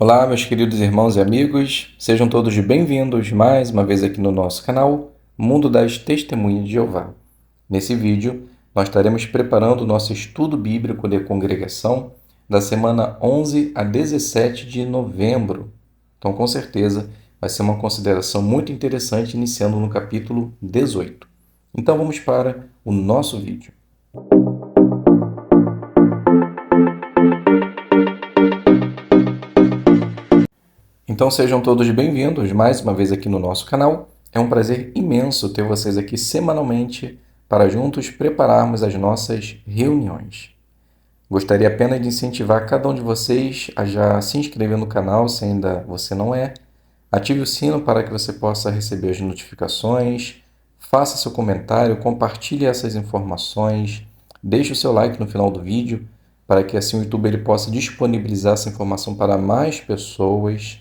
Olá, meus queridos irmãos e amigos, sejam todos bem-vindos mais uma vez aqui no nosso canal Mundo das Testemunhas de Jeová. Nesse vídeo, nós estaremos preparando o nosso estudo bíblico de congregação da semana 11 a 17 de novembro. Então, com certeza, vai ser uma consideração muito interessante, iniciando no capítulo 18. Então, vamos para o nosso vídeo. Então sejam todos bem-vindos mais uma vez aqui no nosso canal. É um prazer imenso ter vocês aqui semanalmente para juntos prepararmos as nossas reuniões. Gostaria apenas de incentivar cada um de vocês a já se inscrever no canal, se ainda você não é. Ative o sino para que você possa receber as notificações, faça seu comentário, compartilhe essas informações, deixe o seu like no final do vídeo, para que assim o YouTube ele possa disponibilizar essa informação para mais pessoas.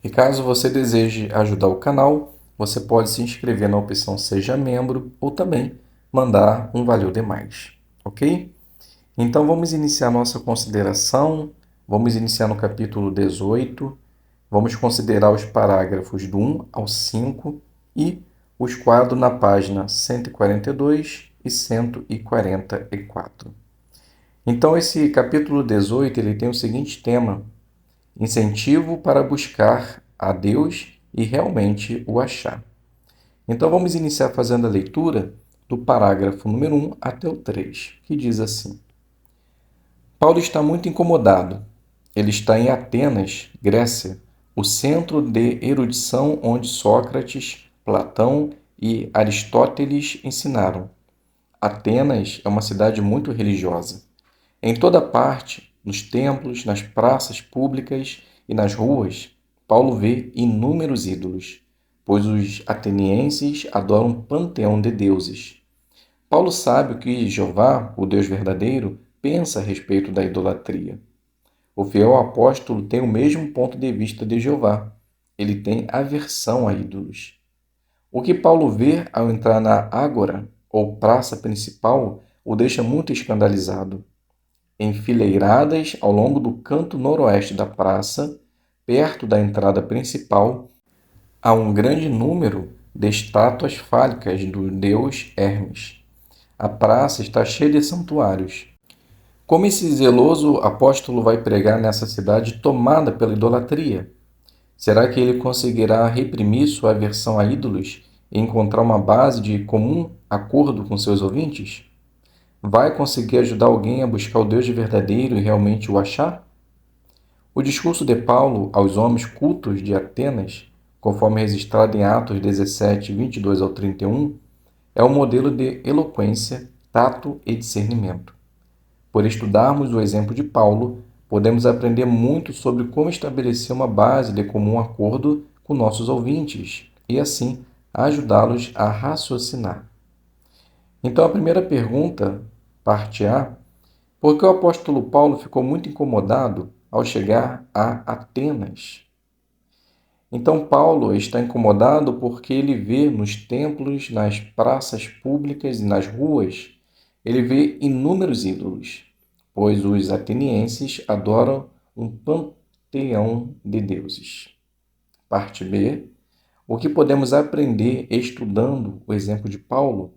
E caso você deseje ajudar o canal, você pode se inscrever na opção Seja Membro ou também mandar um valeu demais, ok? Então vamos iniciar nossa consideração, vamos iniciar no capítulo 18, vamos considerar os parágrafos do 1 ao 5 e os quadros na página 142 e 144. Então esse capítulo 18 ele tem o seguinte tema: incentivo para buscar a Deus e realmente o achar. Então vamos iniciar fazendo a leitura do parágrafo número 1 até o 3, que diz assim: Paulo está muito incomodado. Ele está em Atenas, Grécia, o centro de erudição onde Sócrates, Platão e Aristóteles ensinaram. Atenas é uma cidade muito religiosa. Em toda parte, nos templos, nas praças públicas e nas ruas, Paulo vê inúmeros ídolos, pois os atenienses adoram um panteão de deuses. Paulo sabe o que Jeová, o Deus verdadeiro, pensa a respeito da idolatria. O fiel apóstolo tem o mesmo ponto de vista de Jeová. Ele tem aversão a ídolos. O que Paulo vê ao entrar na ágora, ou praça principal, o deixa muito escandalizado. Enfileiradas ao longo do canto noroeste da praça, perto da entrada principal, há um grande número de estátuas fálicas do deus Hermes. A praça está cheia de santuários. Como esse zeloso apóstolo vai pregar nessa cidade tomada pela idolatria? Será que ele conseguirá reprimir sua aversão a ídolos e encontrar uma base de comum acordo com seus ouvintes? Vai conseguir ajudar alguém a buscar o Deus verdadeiro e realmente o achar? O discurso de Paulo aos homens cultos de Atenas, conforme registrado em Atos 17, 22 ao 31, é um modelo de eloquência, tato e discernimento. Por estudarmos o exemplo de Paulo, podemos aprender muito sobre como estabelecer uma base de comum acordo com nossos ouvintes e, assim, ajudá-los a raciocinar. Então, a primeira pergunta, parte A: por que o apóstolo Paulo ficou muito incomodado ao chegar a Atenas? Então, Paulo está incomodado porque ele vê nos templos, nas praças públicas e nas ruas, ele vê inúmeros ídolos, pois os atenienses adoram um panteão de deuses. Parte B: o que podemos aprender estudando o exemplo de Paulo?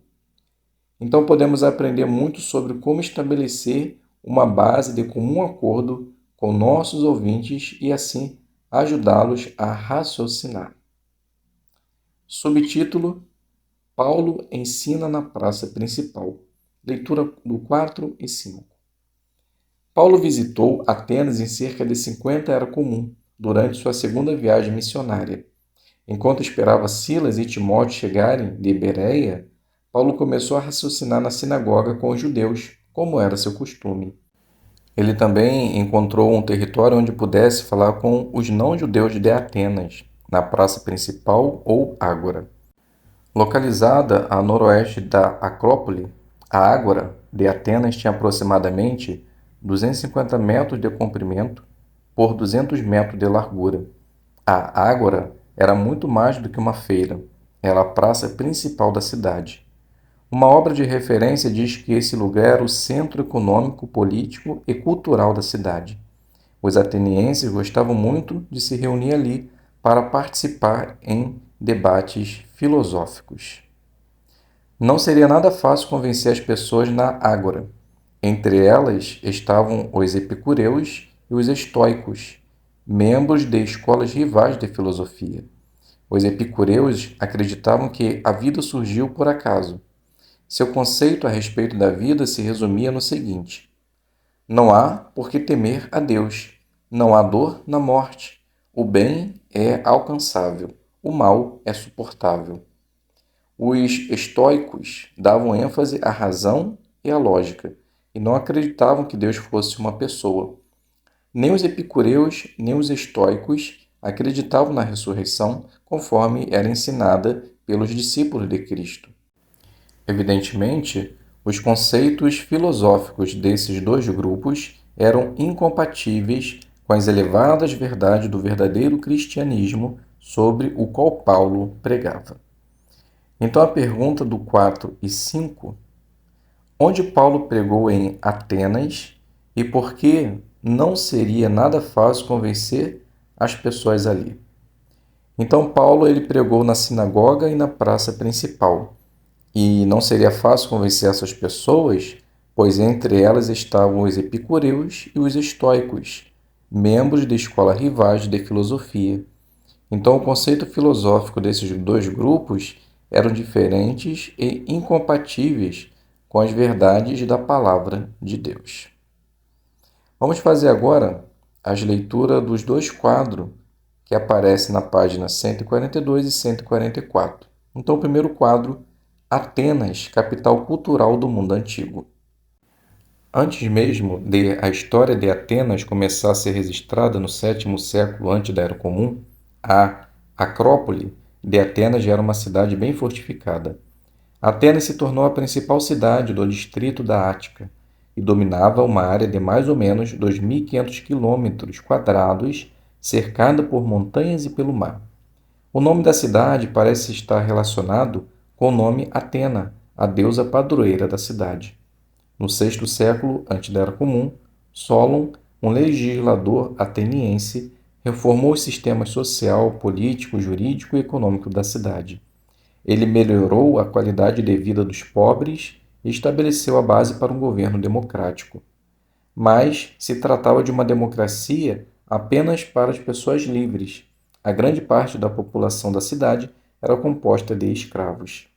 Então, podemos aprender muito sobre como estabelecer uma base de comum acordo com nossos ouvintes e, assim, ajudá-los a raciocinar. Subtítulo: Paulo ensina na praça principal. Leitura do 4 e 5. Paulo visitou Atenas em cerca de 50 era comum, durante sua segunda viagem missionária. Enquanto esperava Silas e Timóteo chegarem de Bereia, Paulo começou a raciocinar na sinagoga com os judeus, como era seu costume. Ele também encontrou um território onde pudesse falar com os não-judeus de Atenas, na praça principal ou ágora. Localizada a noroeste da Acrópole, a ágora de Atenas tinha aproximadamente 250 metros de comprimento por 200 metros de largura. A ágora era muito mais do que uma feira, era a praça principal da cidade. Uma obra de referência diz que esse lugar era o centro econômico, político e cultural da cidade. Os atenienses gostavam muito de se reunir ali para participar em debates filosóficos. Não seria nada fácil convencer as pessoas na ágora. Entre elas estavam os epicureus e os estoicos, membros de escolas rivais de filosofia. Os epicureus acreditavam que a vida surgiu por acaso. Seu conceito a respeito da vida se resumia no seguinte: não há por que temer a Deus, não há dor na morte, o bem é alcançável, o mal é suportável. Os estoicos davam ênfase à razão e à lógica, e não acreditavam que Deus fosse uma pessoa. Nem os epicureus, nem os estoicos acreditavam na ressurreição conforme era ensinada pelos discípulos de Cristo. Evidentemente, os conceitos filosóficos desses dois grupos eram incompatíveis com as elevadas verdades do verdadeiro cristianismo sobre o qual Paulo pregava. Então, a pergunta do 4 e 5: onde Paulo pregou em Atenas e por que não seria nada fácil convencer as pessoas ali? Então, Paulo ele pregou na sinagoga e na praça principal. E não seria fácil convencer essas pessoas, pois entre elas estavam os epicureus e os estoicos, membros de escola rivais de filosofia. Então, o conceito filosófico desses dois grupos eram diferentes e incompatíveis com as verdades da palavra de Deus. Vamos fazer agora as leituras dos dois quadros que aparecem na página 142 e 144. Então, o primeiro quadro: Atenas, capital cultural do mundo antigo. Antes mesmo de a história de Atenas começar a ser registrada no 7º século antes da Era Comum, a Acrópole de Atenas já era uma cidade bem fortificada. Atenas se tornou a principal cidade do distrito da Ática e dominava uma área de mais ou menos 2.500 km², cercada por montanhas e pelo mar. O nome da cidade parece estar relacionado com o nome Atena, a deusa padroeira da cidade. No 6º século antes da Era Comum, Solon, um legislador ateniense, reformou os sistemas social, político, jurídico e econômico da cidade. Ele melhorou a qualidade de vida dos pobres e estabeleceu a base para um governo democrático. Mas se tratava de uma democracia apenas para as pessoas livres. A grande parte da população da cidade era composta de escravos.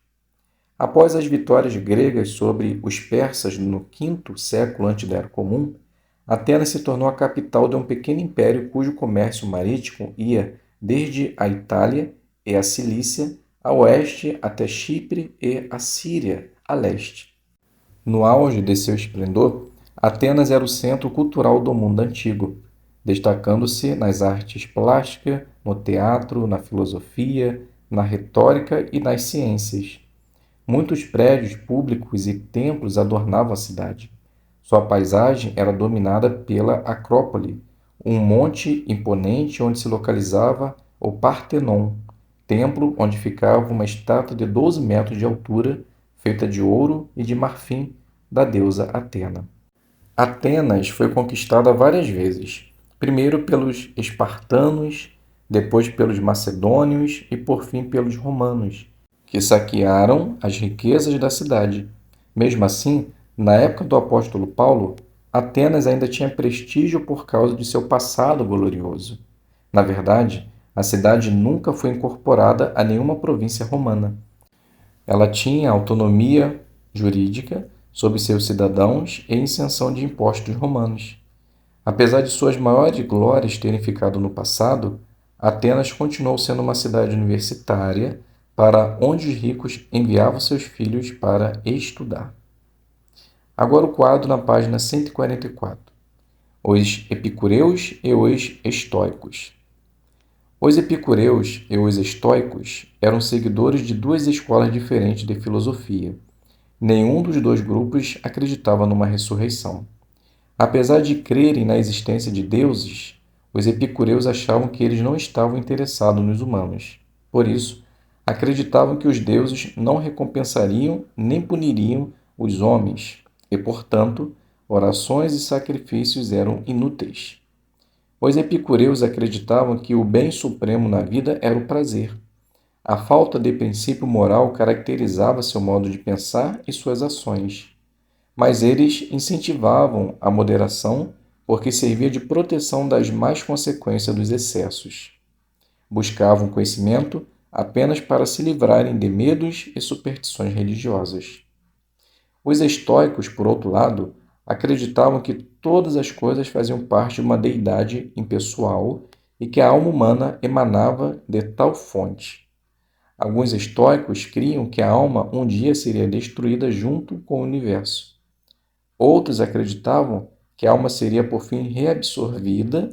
Após as vitórias gregas sobre os persas no 5º século antes da Era Comum, Atenas se tornou a capital de um pequeno império cujo comércio marítimo ia desde a Itália e a Cilícia a oeste até Chipre e a Síria a leste. No auge de seu esplendor, Atenas era o centro cultural do mundo antigo, destacando-se nas artes plásticas, no teatro, na filosofia, na retórica e nas ciências. Muitos prédios públicos e templos adornavam a cidade. Sua paisagem era dominada pela Acrópole, um monte imponente onde se localizava o Partenon, templo onde ficava uma estátua de 12 metros de altura, feita de ouro e de marfim, da deusa Atena. Atenas foi conquistada várias vezes, primeiro pelos espartanos, depois pelos macedônios e por fim pelos romanos, que saquearam as riquezas da cidade. Mesmo assim, na época do apóstolo Paulo, Atenas ainda tinha prestígio por causa de seu passado glorioso. Na verdade, a cidade nunca foi incorporada a nenhuma província romana. Ela tinha autonomia jurídica sobre seus cidadãos e isenção de impostos romanos. Apesar de suas maiores glórias terem ficado no passado, Atenas continuou sendo uma cidade universitária para onde os ricos enviavam seus filhos para estudar. Agora o quadro na página 144. Os epicureus e os estoicos. Os epicureus e os estoicos eram seguidores de duas escolas diferentes de filosofia. Nenhum dos dois grupos acreditava numa ressurreição. Apesar de crerem na existência de deuses, os epicureus achavam que eles não estavam interessados nos humanos. Por isso, acreditavam que os deuses não recompensariam nem puniriam os homens e, portanto, orações e sacrifícios eram inúteis. Os epicureus acreditavam que o bem supremo na vida era o prazer. A falta de princípio moral caracterizava seu modo de pensar e suas ações. Mas eles incentivavam a moderação porque servia de proteção das más consequências dos excessos. Buscavam conhecimento apenas para se livrarem de medos e superstições religiosas. Os estoicos, por outro lado, acreditavam que todas as coisas faziam parte de uma deidade impessoal e que a alma humana emanava de tal fonte. Alguns estoicos criam que a alma um dia seria destruída junto com o universo. Outros acreditavam que a alma seria por fim reabsorvida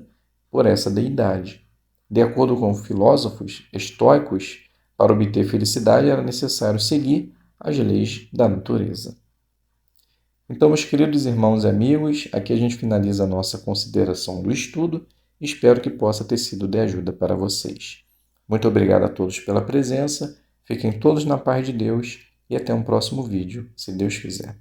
por essa deidade. De acordo com filósofos estoicos, para obter felicidade era necessário seguir as leis da natureza. Então, meus queridos irmãos e amigos, aqui a gente finaliza a nossa consideração do estudo. Espero que possa ter sido de ajuda para vocês. Muito obrigado a todos pela presença, fiquem todos na paz de Deus e até um próximo vídeo, se Deus quiser.